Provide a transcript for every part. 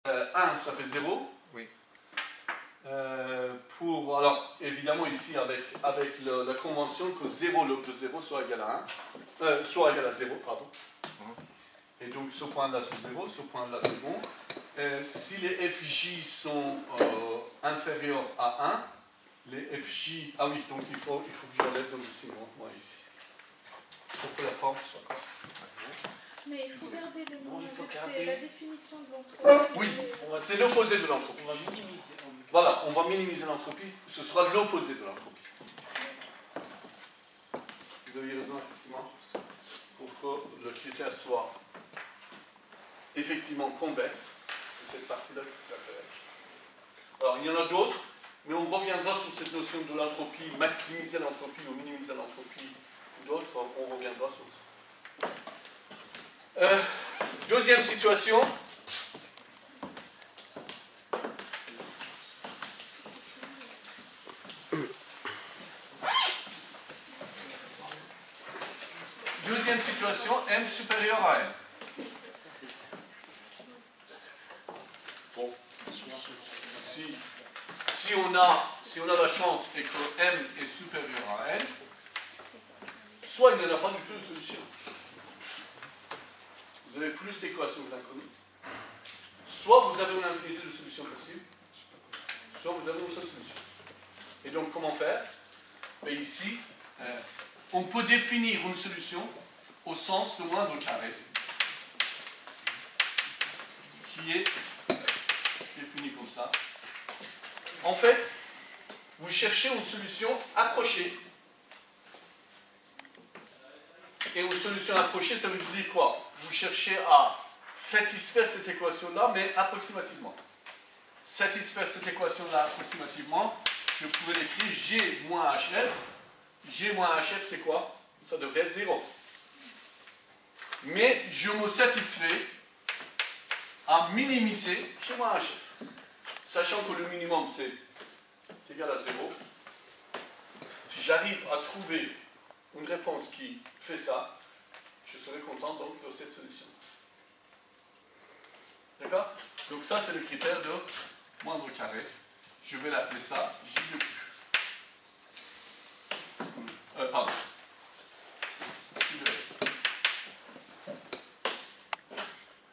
1, ça fait 0. Oui. Alors, évidemment, ici, avec la convention que 0 log de 0 soit égal à 1, soit égal à 0, pardon. Et donc, ce point-là, c'est 0, ce point-là, c'est bon. Si les FJ sont inférieurs à 1, les FJ... Ah oui, donc il faut que j'enlève donc le signe, moi, ici. Pour que la forme soit comme ça. Mais il faut garder le nom, garder... c'est la définition de l'entropie. Oui, c'est l'opposé de l'entropie. On va minimiser. Voilà, on va minimiser l'entropie, ce sera l'opposé de l'entropie. Vous avez raison, effectivement, pour que le critère soit effectivement convexe, c'est cette partie-là qui s'intéresse. Alors, il y en a d'autres, mais on reviendra sur cette notion de l'entropie, maximiser l'entropie ou minimiser l'entropie, d'autres, on reviendra sur ça. Deuxième situation. Deuxième situation, m supérieur à n. Bon, si on a la chance et que m est supérieur à n, soit il n'y en a pas du tout de solution. Vous avez plus d'équations que l'inconnu. Soit vous avez une infinité de solutions possibles, soit vous avez une seule solution. Et donc, comment faire? Et ici, on peut définir une solution au sens de moindre carré, qui est définie comme ça. En fait, vous cherchez une solution approchée. Et une solution approchée, ça veut dire quoi? Vous cherchez à satisfaire cette équation-là, mais approximativement. Satisfaire cette équation-là approximativement, je pouvais l'écrire G moins HF. G moins HF, c'est quoi? Ça devrait être 0. Mais je me satisfais à minimiser G moins HF. Sachant que le minimum, c'est égal à 0. Si j'arrive à trouver une réponse qui fait ça, je serai content donc de cette solution. D'accord? Donc ça, c'est le critère de moindre carré. Je vais l'appeler ça J de Q. Pardon. J de F.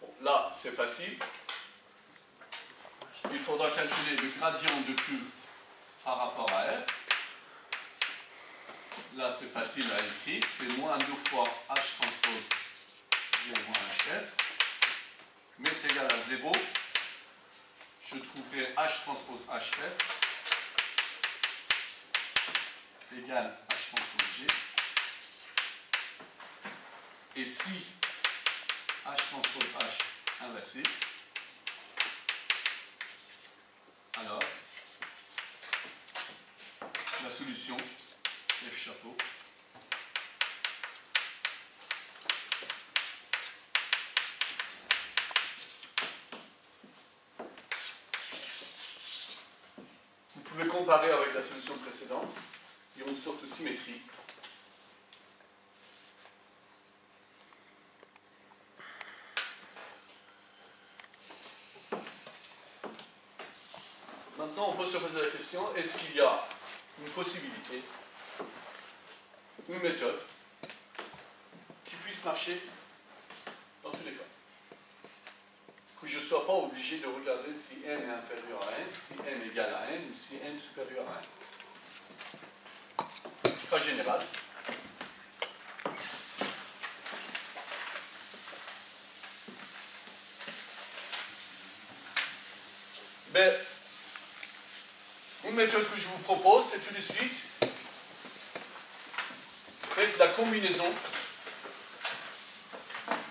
Bon, là, c'est facile. Il faudra calculer le gradient de Q par rapport à F. Là, c'est facile à écrire. C'est moins 2 fois H transpose G moins HF. Mettre égal à 0. Je trouverai H transpose HF égale H transpose G. Et si H transpose H inversé, alors la solution F chapeau vous pouvez comparer avec la solution précédente. Il y a une sorte de symétrie. Maintenant, on peut se poser la question, est-ce qu'il y a une possibilité, une méthode qui puisse marcher dans tous les cas? Que je ne sois pas obligé de regarder si n est inférieur à n, si n égale à n ou si n est supérieur à n. Cas général. Ben, une méthode que je vous propose, c'est tout de suite faites la combinaison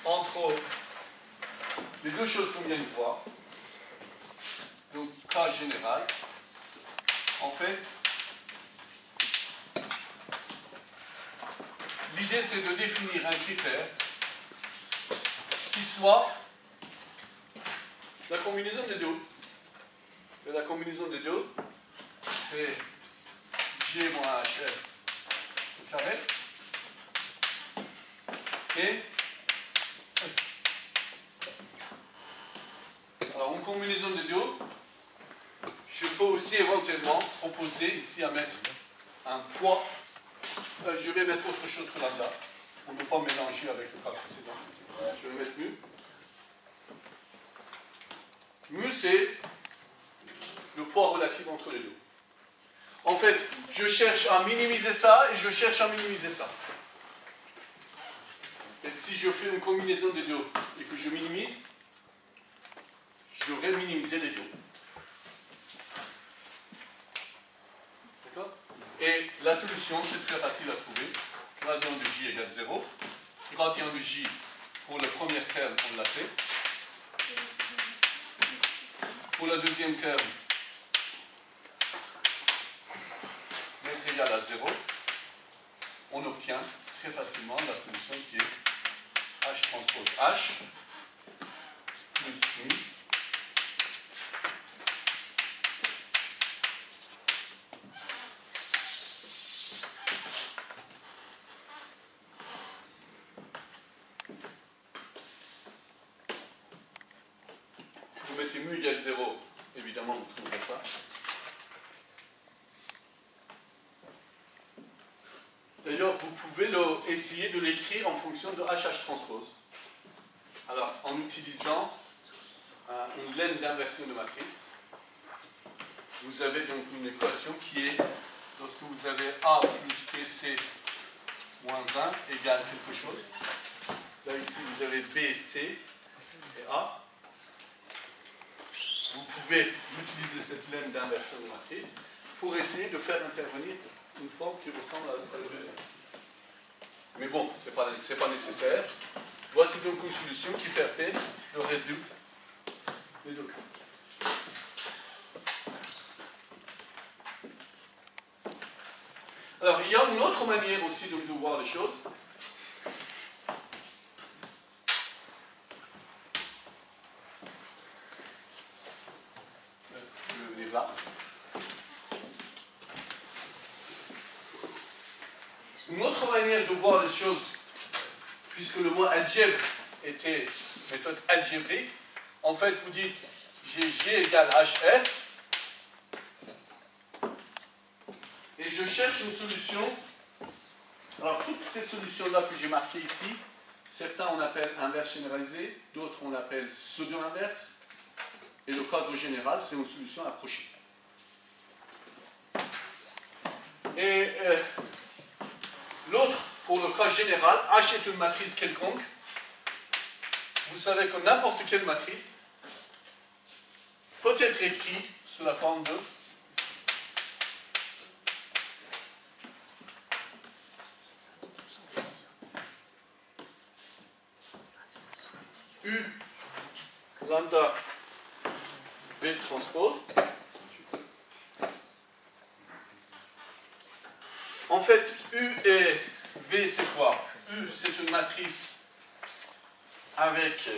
entre les deux choses qu'on vient de voir. Donc, cas général. En fait, l'idée c'est de définir un critère qui soit la combinaison des deux. Et la combinaison des deux, c'est G moins HF au carré et Alors, une combinaison des deux, je peux aussi éventuellement proposer ici à mettre un poids. Je vais mettre autre chose que lambda, pour ne pas mélanger avec le cas précédent. Je vais mettre mu. Mu, c'est le poids relatif entre les deux. En fait, je cherche à minimiser ça et je cherche à minimiser ça. Et si je fais une combinaison des deux et que je minimise, j'aurai minimisé les deux. D'accord? Et la solution, c'est très facile à trouver. Gradient de J égale 0. Gradient de J, pour le premier terme, on l'a fait. Pour le deuxième terme, mettre égal à 0. On obtient très facilement la solution qui est H transpose H plus mu. Si vous mettez mu égale 0, évidemment vous trouverez ça. D'ailleurs, vous pouvez essayer de l'écrire en fonction de HH transpose. Alors, en utilisant une laine d'inversion de matrice, vous avez donc une équation qui est, lorsque vous avez A plus BC moins 1 égale quelque chose. Là, ici, vous avez B, C et A. Vous pouvez utiliser cette laine d'inversion de matrice pour essayer de faire intervenir une forme qui ressemble à la deuxième. Mais bon, ce n'est pas nécessaire. Voici donc une solution qui permet de résoudre les deux cas. Alors, il y a une autre manière aussi de voir les choses. Je vais venir là. Une autre manière de voir les choses, puisque le mot algèbre était méthode algébrique, en fait, vous dites j'ai G égale HR, et je cherche une solution. Alors, toutes ces solutions-là que j'ai marquées ici, certains on appelle inverse généralisé, d'autres on appelle pseudo-inverse, et le cadre général, c'est une solution approchée. Et l'autre, pour le cas général, H est une matrice quelconque. Vous savez que n'importe quelle matrice peut être écrite sous la forme de U lambda V transpose. En fait, U et V, c'est quoi? U, c'est une matrice avec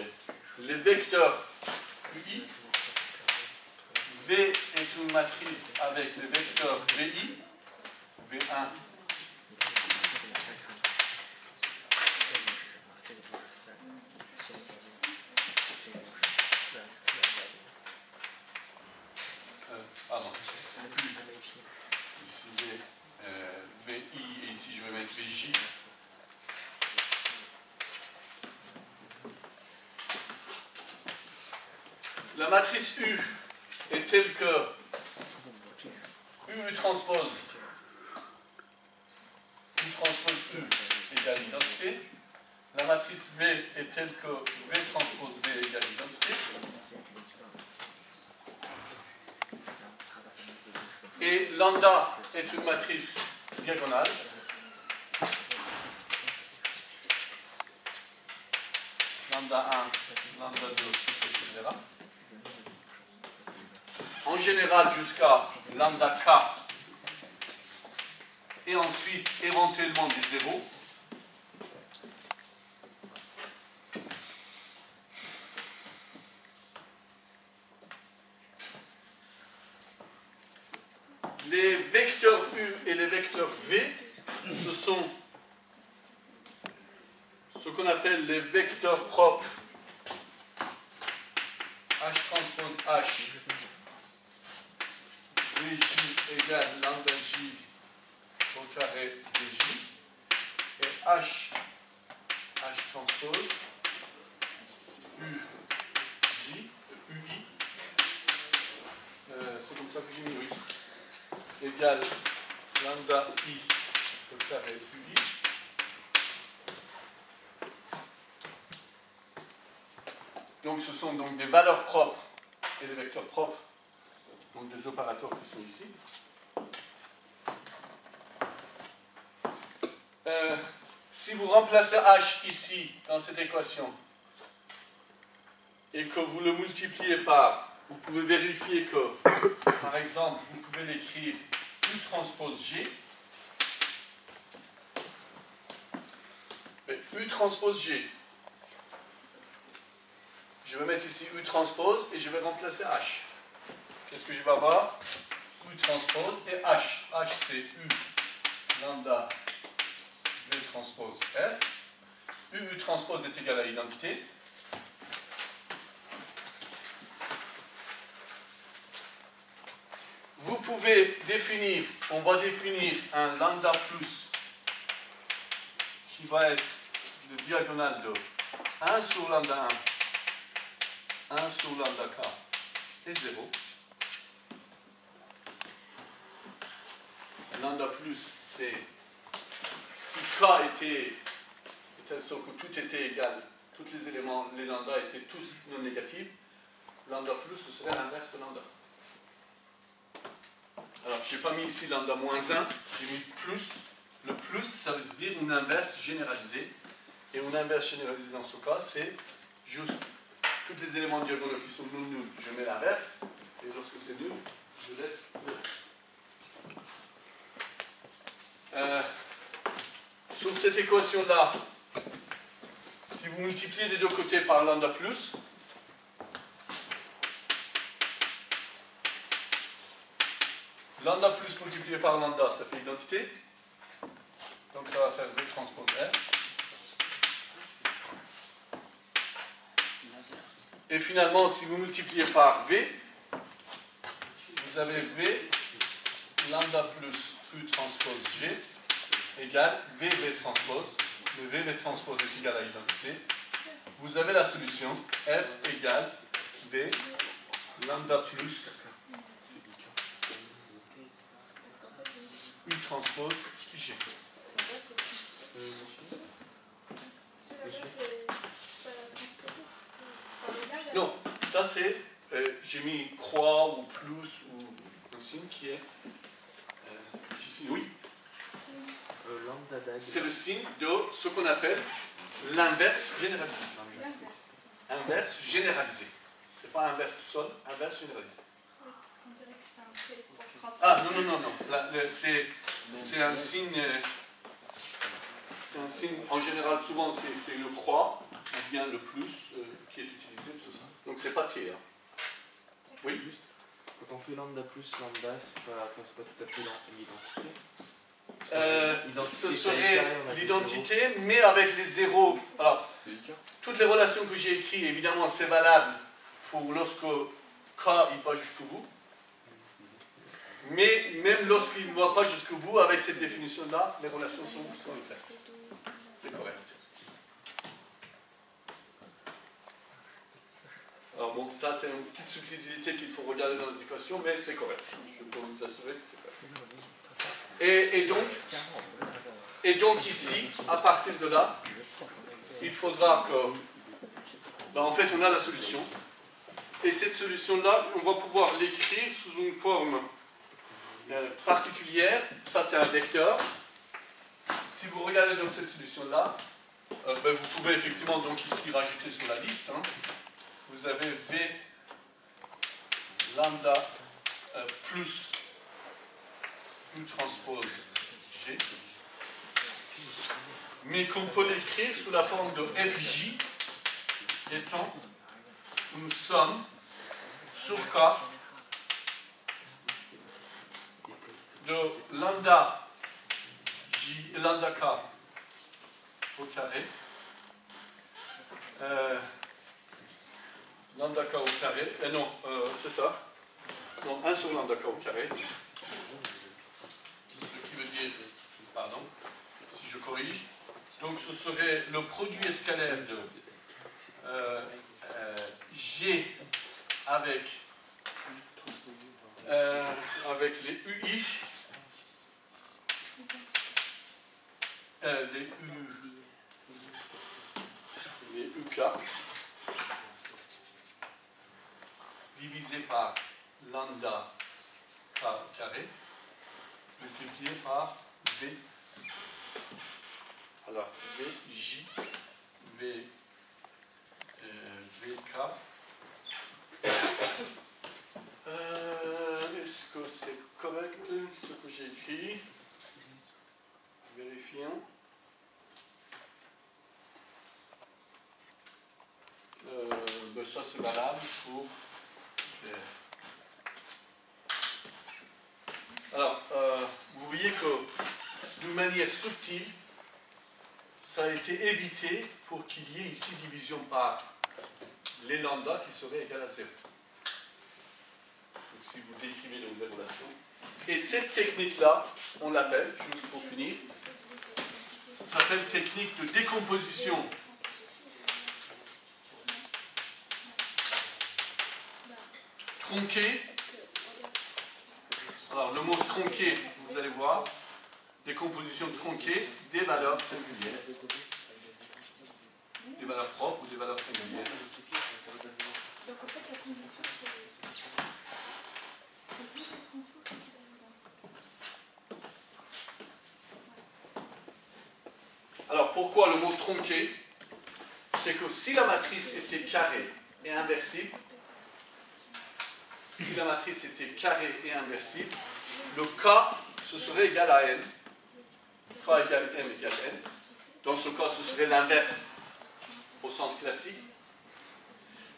les vecteurs UI. V est une matrice avec les vecteurs VI. V1. Pardon. Ici VI et ici je vais mettre VJ. La matrice U est telle que U transpose U égale identité. La matrice V est telle que V transpose V égale identité. Et lambda est une matrice diagonale. Lambda 1, lambda 2, etc. En général jusqu'à lambda k et ensuite éventuellement des zéros. Les vecteurs U et les vecteurs V, ce sont ce qu'on appelle les vecteurs propres H transpose H Vj égale lambda J au carré dj. Et H transpose UJ, UI, c'est comme ça que j'ai mis, oui, égale lambda I au carré UI. Donc ce sont donc des valeurs propres et des vecteurs propres, donc des opérateurs qui sont ici. Si vous remplacez H ici, dans cette équation, et que vous le multipliez par, vous pouvez vérifier que, par exemple, vous pouvez l'écrire U transpose G. Mais U transpose G. Je vais mettre ici U transpose et je vais remplacer H. Qu'est-ce que je vais avoir? U transpose et H. H c'est U lambda V transpose F. U transpose est égal à identité. Vous pouvez définir, on va définir un lambda plus qui va être le diagonale de 1 sur lambda 1, 1 sur lambda k et 0. Lambda plus, c'est si k était de telle sorte que tout était égal, tous les éléments, les lambda étaient tous non négatifs, lambda plus, ce serait l'inverse de lambda. Alors, je n'ai pas mis ici lambda moins 1, j'ai mis plus. Le plus, ça veut dire une inverse généralisée. Et une inverse généralisée dans ce cas, c'est juste tous les éléments diagonaux qui sont nuls, je mets l'inverse. Et lorsque c'est nul, je laisse 0. Sur cette équation-là, si vous multipliez les deux côtés par lambda plus, lambda plus multiplié par lambda, ça fait identité. Donc ça va faire V transpose R. Et finalement, si vous multipliez par V, vous avez V lambda plus U transpose G égale VV transpose. Le VV transpose est égal à identité. Vous avez la solution F égale V lambda plus U transpose G. Non, ça c'est, j'ai mis croix ou plus ou un signe qui est ici, oui. C'est le signe de ce qu'on appelle l'inverse généralisé. Inverse généralisé. C'est pas inverse tout seul, inverse généralisé. Oui, parce qu'on dirait que c'est un T pour transposer. Ah non. C'est un signe. C'est un signe, en général, souvent c'est le croix, ou bien le plus qui est utilisé, tout ça. Donc c'est pas tiers. Oui, juste. Quand on fait lambda plus lambda, c'est pas tout à fait l'identité. Ce serait l'identité, mais avec les zéros. Alors, toutes les relations que j'ai écrites, évidemment, c'est valable pour lorsque k il va jusqu'au bout. Mais même lorsqu'il ne va pas jusqu'au bout, avec cette définition-là, les relations sont exactes. C'est correct. Alors bon, ça c'est une petite subtilité qu'il faut regarder dans les équations, mais c'est correct. Je peux vous assurer que c'est correct. Et donc ici, à partir de là, il faudra que... en fait, on a la solution. Et cette solution-là, on va pouvoir l'écrire sous une forme particulière. Ça, c'est un vecteur. Si vous regardez dans cette solution-là, vous pouvez effectivement donc ici rajouter sur la liste. Vous avez V lambda plus U transpose G, mais qu'on peut l'écrire sous la forme de Fj étant une somme sur K de lambda K lambda k au carré, non, c'est ça. Donc 1 sur lambda k au carré. Ce qui veut dire, pardon, si je corrige, donc ce serait le produit scalaire de G avec les UI, les UK, divisé par lambda k carré, multiplié par V. Alors, VJ, VK. Est-ce que c'est correct ce que j'ai écrit? Vérifions. Ben ça c'est valable pour faire. Alors, vous voyez que d'une manière subtile, ça a été évité pour qu'il y ait ici division par les lambda qui seraient égales à 0. Donc si vous décrivez de nouvelles relations. Et cette technique-là, on l'appelle, juste pour finir, ça s'appelle technique de décomposition tronquée. Alors le mot tronqué, vous allez voir, décomposition tronquée des valeurs singulières, des valeurs propres ou des valeurs singulières. Donc en fait la condition c'est plus le transpose que la. Alors pourquoi le mot tronqué? C'est que si la matrice était carrée et inversible, si la matrice était carrée et inversible, le K, ce serait égal à N. K égale M égale N. Dans ce cas, ce serait l'inverse au sens classique.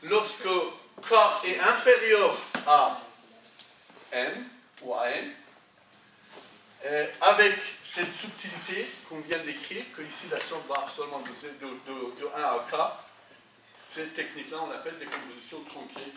Lorsque K est inférieur à N ou à N, avec cette subtilité qu'on vient d'écrire, que ici la somme va seulement de 1 à K, cette technique-là on l'appelle décomposition tronquée